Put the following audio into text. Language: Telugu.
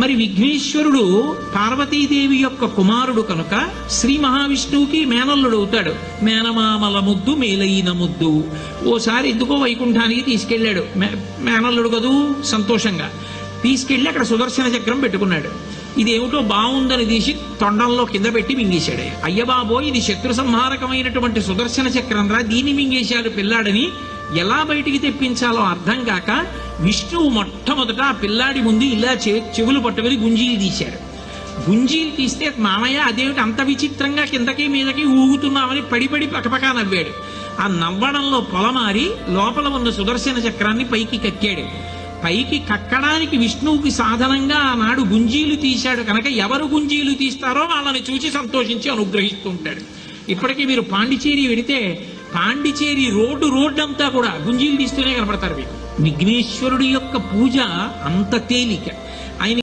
మరి విఘ్నేశ్వరుడు పార్వతీదేవి యొక్క కుమారుడు కనుక శ్రీ మహావిష్ణువుకి మేనల్లుడు అవుతాడు. మేనమామల ముద్దు మేలైన ముద్దు. ఓసారి ఎందుకో వైకుంఠానికి తీసుకెళ్లాడు, మేనల్లుడు కదూ సంతోషంగా తీసుకెళ్లి అక్కడ సుదర్శన చక్రం పెట్టుకున్నాడు. ఇదేమిటో బాగుందని తీసి తొండంలో కింద పెట్టి మింగేశాడు. అయ్యబాబో ఇది శత్రు సంహారకమైనటువంటి సుదర్శన చక్రం రా, దీన్ని మింగేశాడు పిల్లాడని ఎలా బయటికి తెప్పించాలో అర్థం కాక విష్ణువు మొట్టమొదట ఆ పిల్లాడి ముందు ఇలా చెవులు పట్టుకుని గుంజీలు తీశాడు. గుంజీలు తీస్తే మామయ్య అదేమిటి అంత విచిత్రంగా కిందకి మీదకి ఊగుతున్నామని పడి పకపకా నవ్వాడు. ఆ నవ్వడంలో పొలమారి లోపల ఉన్న సుదర్శన చక్రాన్ని పైకి కక్కాడు. పైకి కక్కడానికి విష్ణువుకి సాధనంగా ఆనాడు గుంజీలు తీశాడు కనుక ఎవరు గుంజీలు తీస్తారో వాళ్ళని చూసి సంతోషించి అనుగ్రహిస్తూ ఉంటాడు. ఇప్పటికీ మీరు పాండిచేరి వెడితే పాండిచేరి రోడ్డు అంతా కూడా గుంజీలు తీస్తూనే కనపడతారు మీకు. విఘ్నేశ్వరుడి యొక్క పూజ అంత తేలిక.